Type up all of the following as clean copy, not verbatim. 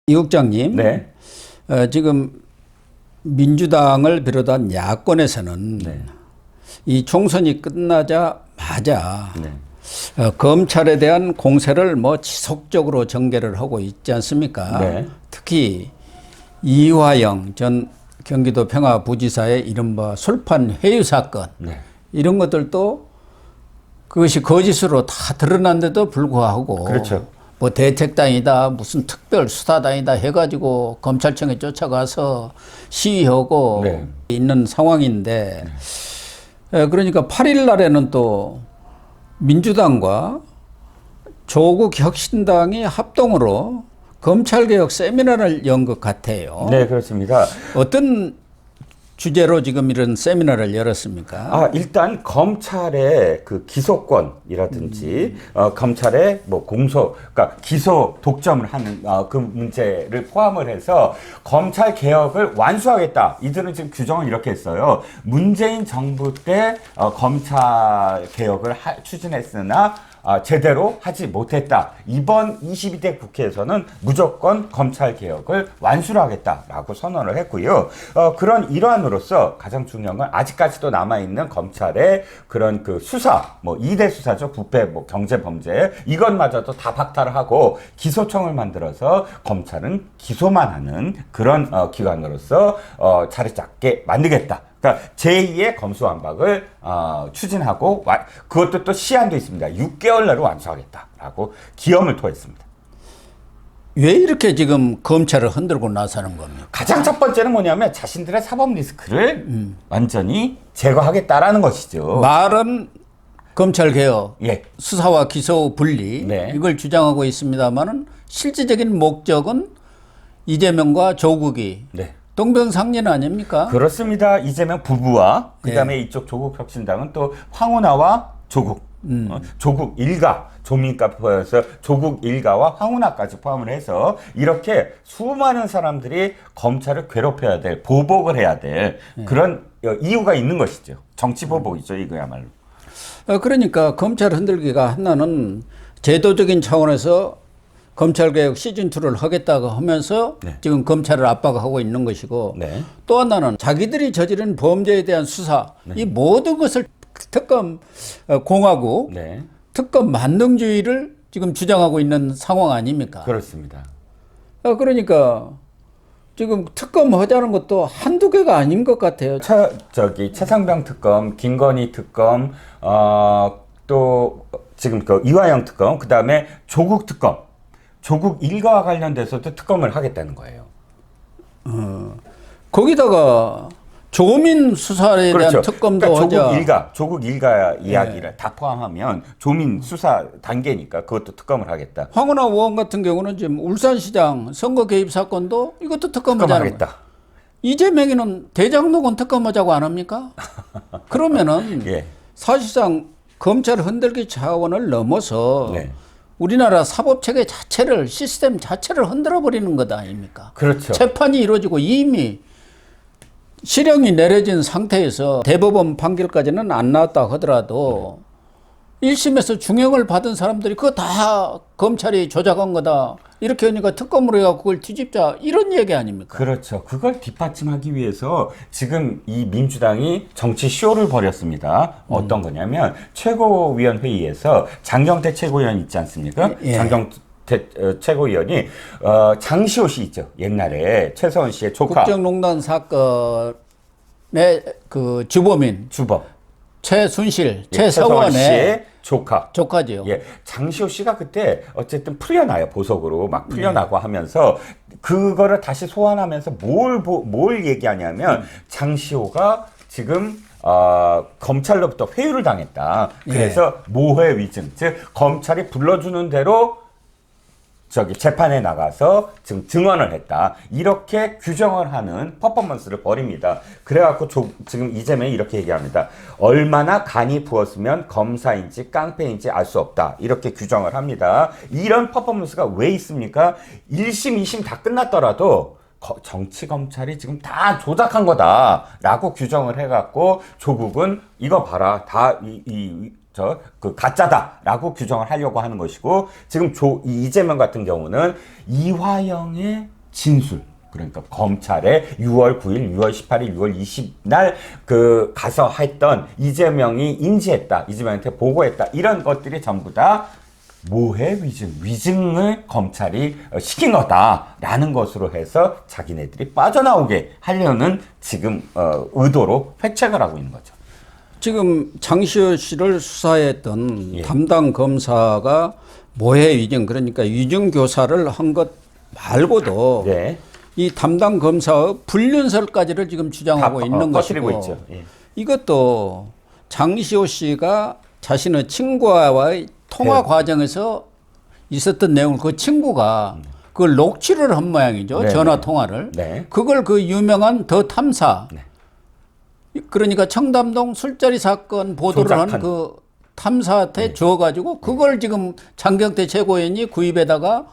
이 국장님, 네. 지금 민주당을 비롯한 야권에서는 네. 이 총선이 끝나자마자 네. 검찰에 대한 공세를 뭐 지속적으로 전개를 하고 있지 않습니까? 네. 특히 이화영 전 경기도 평화부지사의 이른바 술판 회유 사건, 네. 이런 것들도 그것이 거짓으로 다 드러난데도 불구하고, 그렇죠. 뭐 대책단이다, 무슨 특별 수사단이다 해가지고 검찰청에 쫓아가서 시위하고 네. 있는 상황인데, 그러니까 8일 날에는 또 민주당과 조국 혁신당이 합동으로 검찰개혁 세미나를 연 것 같아요. 네, 그렇습니다. 어떤 주제로 지금 이런 세미나를 열었습니까? 일단 검찰의 그 기소권이라든지 검찰의 뭐 공소, 그러니까 기소 독점을 하는 그 문제를 포함을 해서 검찰 개혁을 완수하겠다. 이들은 지금 규정을 이렇게 했어요. 문재인 정부 때 검찰 개혁을 추진했으나 제대로 하지 못했다. 이번 22대 국회에서는 무조건 검찰 개혁을 완수를 하겠다라고 선언을 했고요. 그런 일환으로서 가장 중요한 건 아직까지도 남아있는 검찰의 그런 그 수사, 뭐 2대 수사죠. 부패, 뭐 경제 범죄, 이것마저도 다 박탈을 하고 기소청을 만들어서 검찰은 기소만 하는 그런 기관으로서 자리 잡게 만들겠다. 그러니까 제2의 검수완박을 추진하고 그것도 또 시한도 있습니다. 6개월 내로 완수하겠다라고 기염을 토했습니다. 왜 이렇게 지금 검찰을 흔들고 나서는 겁니까? 가장 첫 번째는 뭐냐면 자신들의 사법 리스크를 완전히 제거하겠다라는 것이죠. 말은 검찰개혁, 예. 수사와 기소 분리, 네. 이걸 주장하고 있습니다만은 실질적인 목적은 이재명과 조국이 네. 동병상련 아닙니까? 그렇습니다. 이재명 부부와 그다음에 이쪽 조국 혁신당은 또 황운하와 조국, 조국 일가, 조민가 포함해서 조국 일가와 황운하까지 포함을 해서 이렇게 수많은 사람들이 검찰을 괴롭혀야 될, 보복을 해야 될 그런 이유가 있는 것이죠. 정치 보복이죠, 이거야말로. 그러니까 검찰 흔들기가 하나는 제도적인 차원에서 검찰개혁 시즌2를 하겠다고 하면서 네. 지금 검찰을 압박하고 있는 것이고, 네. 또 하나는 자기들이 저지른 범죄에 대한 수사, 이 모든 것을 특검 공화국, 네. 특검 만능주의를 지금 주장하고 있는 상황 아닙니까? 그렇습니다. 그러니까 지금 특검 하자는 것도 한두 개가 아닌 것 같아요. 최상병 특검, 김건희 특검, 또 지금 그 이화영 특검, 그 다음에 조국 특검, 조국 일가와 관련돼서도 특검을 하겠다는 거예요. 거기다가 조민 수사에 그렇죠. 대한 특검도 그러니까 하자. 조국 일가 이야기를 다 포함하면 조민 수사 단계니까 그것도 특검을 하겠다. 황운하 의원 같은 경우는 지금 울산시장 선거 개입 사건도 이것도 특검하자는 거예요. 특검하겠다. 이재명이는 대장동은 특검하자고 안 합니까? 그러면은 예. 사실상 검찰 흔들기 차원을 넘어서 네. 우리나라 사법체계 자체를, 시스템 자체를 흔들어 버리는 것 아닙니까? 그렇죠. 재판이 이루어지고 이미 실형이 내려진 상태에서 대법원 판결까지는 안 나왔다 하더라도 1심에서 중형을 받은 사람들이 그거 다 검찰이 조작한 거다, 이렇게 하니까 특검으로 해서 그걸 뒤집자, 이런 얘기 아닙니까? 그렇죠. 그걸 뒷받침하기 위해서 지금 이 민주당이 정치 쇼를 벌였습니다. 어떤 거냐면 최고위원회의에서 장경태 최고위원 있지 않습니까? 예. 장경태 최고위원이 장시호 씨 있죠. 옛날에 최서원 씨의 조카. 국정농단 사건의 그 주범인 주범. 최순실, 예, 최서원의 씨의 조카죠. 예. 장시호 씨가 그때 어쨌든 풀려나요. 보석으로 막 풀려나고 하면서 그거를 다시 소환하면서 뭘 얘기하냐면 장시호가 지금 검찰로부터 회유를 당했다. 그래서 모해 위증, 즉 검찰이 불러주는 대로 재판에 나가서 지금 증언을 했다. 이렇게 규정을 하는 퍼포먼스를 벌입니다. 그래갖고 지금 이재명이 이렇게 얘기합니다. 얼마나 간이 부었으면 검사인지 깡패인지 알 수 없다. 이렇게 규정을 합니다. 이런 퍼포먼스가 왜 있습니까? 1심, 2심 다 끝났더라도 정치 검찰이 지금 다 조작한 거다라고 규정을 해갖고 조국은 이거 봐라, 다 그 가짜다라고 규정을 하려고 하는 것이고, 지금 이재명 같은 경우는 이화영의 진술. 그러니까 검찰에 6월 9일, 6월 18일, 6월 20날 그 가서 했던 이재명이 인지했다, 이재명한테 보고했다, 이런 것들이 전부 다 모해 위증을 검찰이 시킨 거다라는 것으로 해서 자기네들이 빠져나오게 하려는 지금 의도로 회책을 하고 있는 거죠. 지금 장시호 씨를 수사했던 예. 담당 검사가 모해 위증, 그러니까 위증 교사를 한 것 말고도 네. 이 담당 검사의 불륜설까지를 지금 주장하고 있는 꺼뜨리고 것이고, 있죠. 예. 이것도 장시호 씨가 자신의 친구와의 통화 네. 과정에서 있었던 내용을 그 친구가 그걸 녹취를 한 모양이죠. 네. 전화 통화를. 네. 그걸 그 유명한 더 탐사. 네. 그러니까 청담동 술자리 사건 보도를 조작한. 한 그 탐사한테 줘가지고 그걸 지금 장경태 최고위원이 구입에다가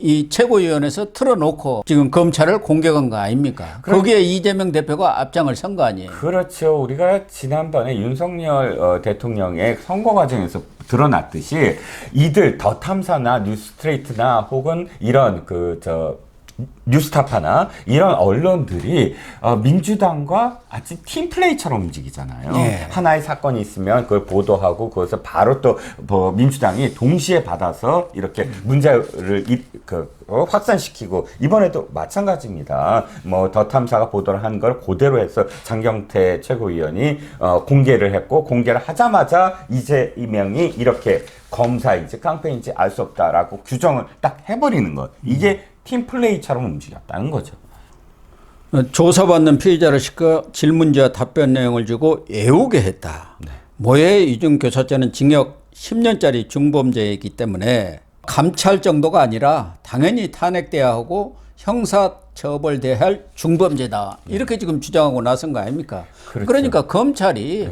이 최고위원회에서 틀어놓고 지금 검찰을 공격한 거 아닙니까? 거기에 이재명 대표가 앞장을 선 거 아니에요? 그렇죠. 우리가 지난번에 윤석열 대통령의 선거 과정에서 드러났듯이 이들 더 탐사나 뉴스트레이트나 혹은 이런 뉴스타파나 이런 언론들이 민주당과 아주 팀플레이처럼 움직이잖아요. 예. 하나의 사건이 있으면 그걸 보도하고 그것을 바로 또 민주당이 동시에 받아서 이렇게 문제를 확산시키고, 이번에도 마찬가지입니다. 뭐 더 탐사가 보도를 한 걸 그대로 해서 장경태 최고위원이 공개를 했고, 공개를 하자마자 이재명이 이렇게 검사인지 깡패인지 알 수 없다라고 규정을 딱 해버리는 것. 이게 팀플레이처럼 움직였다는 거죠. 조사받는 피의자를 시켜 질문지와 답변 내용을 주고 애우게 했다. 네. 모해 위증 교사죄는 징역 10년짜리 중범죄이기 때문에 감찰 정도가 아니라 당연히 탄핵돼야 하고 형사처벌돼야 할 중범죄다. 이렇게 지금 주장하고 나선 거 아닙니까? 그렇죠. 그러니까 검찰이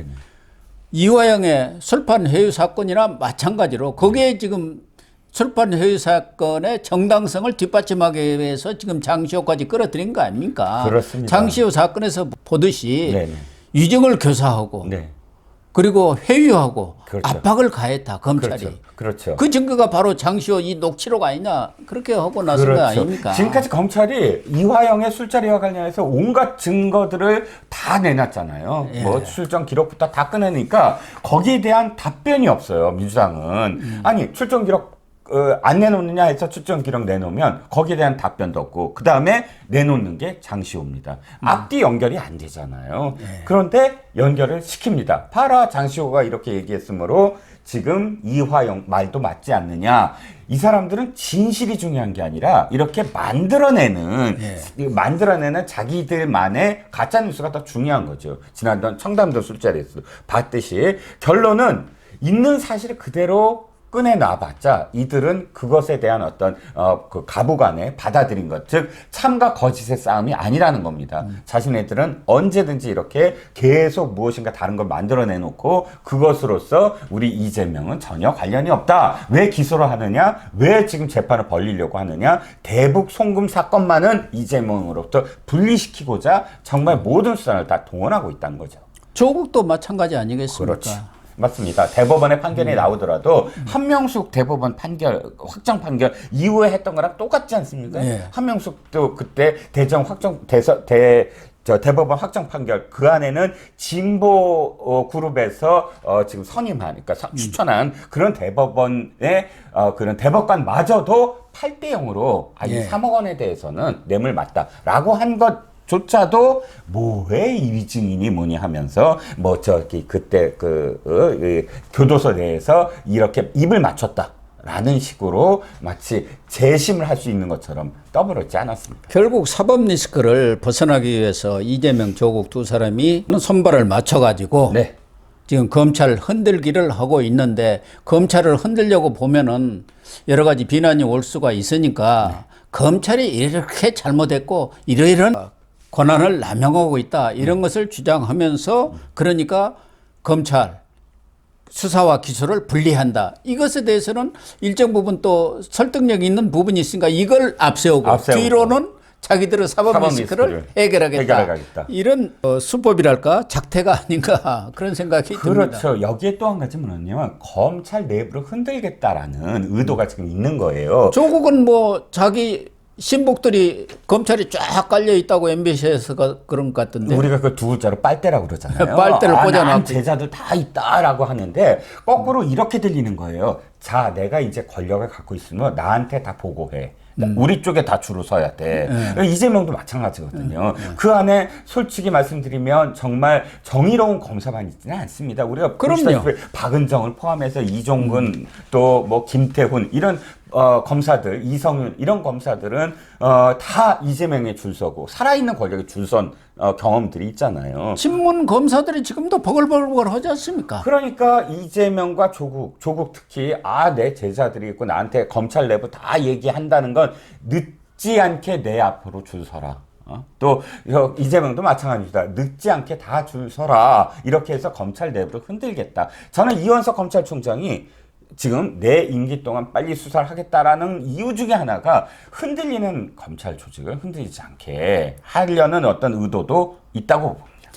이화영의 술판 회유 사건이나 마찬가지로 거기에 지금 술판 회유 사건의 정당성을 뒷받침하기 위해서 지금 장시호까지 끌어들인 거 아닙니까? 그렇습니다. 장시호 사건에서 보듯이 네네. 위증을 교사하고 네. 그리고 회유하고 그렇죠. 압박을 가했다, 검찰이. 그렇죠. 그렇죠. 그 증거가 바로 장시호 이 녹취록 아니냐, 그렇게 하고 나선 거 아닙니까? 지금까지 검찰이 이화영의 술자리와 관련해서 온갖 증거들을 다 내놨잖아요. 예. 뭐 출정 기록부터 다 꺼내니까 거기에 대한 답변이 없어요, 민주당은. 아니, 출정 기록 안 내놓느냐 해서 출정 기록 내놓으면 거기에 대한 답변도 없고, 그 다음에 내놓는 게 장시호입니다. 앞뒤 연결이 안 되잖아요. 그런데 연결을 시킵니다. 봐라, 장시호가 이렇게 얘기했으므로 지금 이화영 말도 맞지 않느냐. 이 사람들은 진실이 중요한 게 아니라 이렇게 만들어내는 자기들만의 가짜뉴스가 더 중요한 거죠. 지난번 청담도 술자리에서 봤듯이 결론은 있는 사실을 그대로 꺼내놔봤자 이들은 그것에 대한 어떤 그 가부간에 받아들인 것, 즉 참과 거짓의 싸움이 아니라는 겁니다. 자신네들은 언제든지 이렇게 계속 무엇인가 다른 걸 만들어내놓고 그것으로서 우리 이재명은 전혀 관련이 없다. 왜 기소를 하느냐? 왜 지금 재판을 벌리려고 하느냐? 대북 송금 사건만은 이재명으로부터 분리시키고자 정말 모든 수단을 다 동원하고 있다는 거죠. 조국도 마찬가지 아니겠습니까? 그렇지. 맞습니다. 대법원의 판결이 나오더라도 한명숙 대법원 판결, 확정 판결 이후에 했던 거랑 똑같지 않습니까? 예. 한명숙도 그때 대법원 확정 판결, 그 안에는 진보 그룹에서 지금 선임한, 그러니까 추천한 그런 대법원의 그런 대법관마저도 8대 0으로 이 3억 원에 대해서는 뇌물 맞다라고 한 것 조차도 모해 위증이니 뭐니 하면서 그때 교도소 내에서 이렇게 입을 맞췄다라는 식으로 마치 재심을 할 수 있는 것처럼 떠벌었지 않았습니까? 결국 사법 리스크를 벗어나기 위해서 이재명, 조국 두 사람이 손발을 맞춰가지고 네. 지금 검찰 흔들기를 하고 있는데, 검찰을 흔들려고 보면은 여러 가지 비난이 올 수가 있으니까 검찰이 이렇게 잘못했고 이러이러한 권한을 남용하고 있다, 이런 것을 주장하면서, 그러니까 검찰 수사와 기소를 분리한다. 이것에 대해서는 일정 부분 또 설득력 있는 부분이 있으니까 이걸 앞세우고 뒤로는 자기들의 사법 리스크를 해결하겠다. 이런 수법이랄까, 작태가 아닌가, 그런 생각이 듭니다. 그렇죠. 여기에 또 한 가지 뭐냐면 검찰 내부를 흔들겠다라는 의도가 지금 있는 거예요. 조국은 뭐 자기 신복들이 검찰이 쫙 깔려 있다고 MBC에서 그런 것 같던데. 우리가 그 두 글자로 빨대라고 그러잖아요. 빨대를 꽂아놨고. 난 제자들 다 있다라고 하는데 거꾸로 이렇게 들리는 거예요. 자, 내가 이제 권력을 갖고 있으면 나한테 다 보고해. 우리 쪽에 다 줄을 서야 돼. 이재명도 마찬가지거든요. 그 안에 솔직히 말씀드리면 정말 정의로운 검사만 있지는 않습니다. 우리가 그럼요. 박은정을 포함해서 이종근 또 뭐 김태훈 이런 검사들, 이성윤 이런 검사들은 다 이재명에 줄 서고 살아있는 권력에 줄선 경험들이 있잖아요. 신문 검사들이 지금도 버글버글 하지 않습니까? 그러니까 이재명과 조국 특히 내 제자들이 있고 나한테 검찰 내부 다 얘기한다는 건 늦지 않게 내 앞으로 줄 서라. 또 이재명도 마찬가지입니다. 늦지 않게 다 줄 서라. 이렇게 해서 검찰 내부를 흔들겠다. 저는 이원석 검찰총장이 지금 내 임기 동안 빨리 수사를 하겠다라는 이유 중에 하나가 흔들리는 검찰 조직을 흔들리지 않게 하려는 어떤 의도도 있다고 봅니다.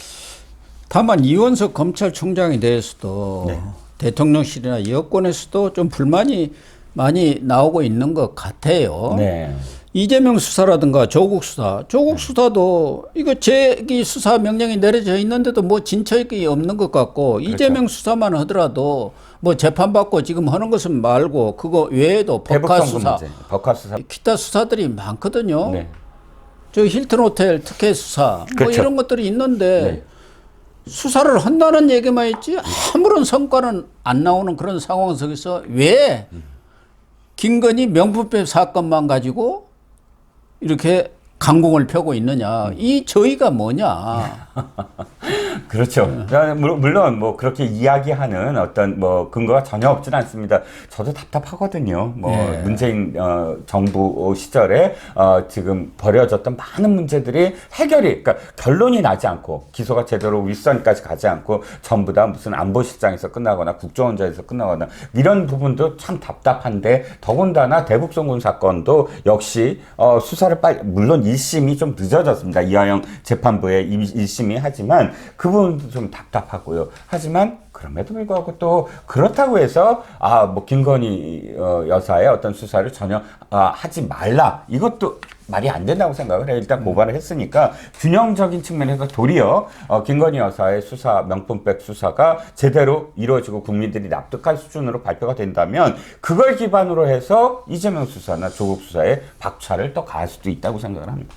다만 이원석 검찰총장에 대해서도 네. 대통령실이나 여권에서도 좀 불만이 많이 나오고 있는 것 같아요. 네. 이재명 수사라든가 조국 수사도 이거 재기 수사 명령이 내려져 있는데도 뭐 진척이 없는 것 같고 그렇죠. 이재명 수사만 하더라도 뭐 재판받고 지금 하는 것은 말고 그거 외에도 법카 수사, 법카 수사, 기타 수사들이 많거든요. 네. 저 힐튼 호텔 특혜 수사 뭐 그렇죠. 이런 것들이 있는데 네. 수사를 한다는 얘기만 있지 아무런 성과는 안 나오는 그런 상황 속에서 왜 김건희 명품백 사건만 가지고 이렇게 강공을 펴고 있느냐. 이 저희가 뭐냐. 그렇죠. 물론 뭐 그렇게 이야기하는 어떤 뭐 근거가 전혀 없지는 않습니다. 저도 답답하거든요. 뭐 네. 문재인 정부 시절에 지금 벌어졌던 많은 문제들이 그러니까 결론이 나지 않고 기소가 제대로 윗선까지 가지 않고 전부 다 무슨 안보실장에서 끝나거나 국정원장에서 끝나거나 이런 부분도 참 답답한데 더군다나 대북송금 사건도 역시 수사를 물론 1심이 좀 늦어졌습니다. 이화영 재판부의 1심이 하지만 그 부분도 좀 답답하고요. 하지만 그럼에도 불구하고 또 그렇다고 해서 뭐 김건희 여사의 어떤 수사를 전혀 하지 말라. 이것도 말이 안 된다고 생각을 해요. 일단 고발을 했으니까 균형적인 측면에서 도리어 김건희 여사의 수사, 명품백 수사가 제대로 이루어지고 국민들이 납득할 수준으로 발표가 된다면 그걸 기반으로 해서 이재명 수사나 조국 수사에 박차를 더 가할 수도 있다고 생각을 합니다.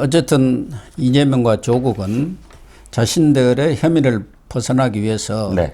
어쨌든 이재명과 조국은 자신들의 혐의를 벗어나기 위해서 네.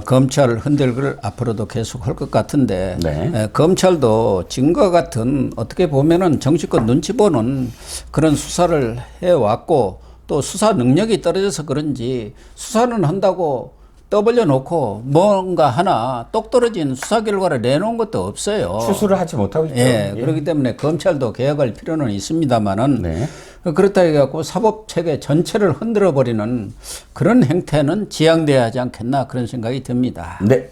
검찰 흔들기를 앞으로도 계속 할 것 같은데 네. 검찰도 지금과 같은 어떻게 보면은 정치권 눈치 보는 그런 수사를 해왔고 또 수사 능력이 떨어져서 그런지 수사는 한다고 떠벌려 놓고 뭔가 하나 똑 떨어진 수사 결과를 내놓은 것도 없어요. 추수를 하지 못하고 있죠. 예, 그렇기 때문에 검찰도 개혁할 필요는 있습니다만은 네. 그렇다 해갖고 사법 체계 전체를 흔들어 버리는 그런 행태는 지양돼야 하지 않겠나 그런 생각이 듭니다. 네.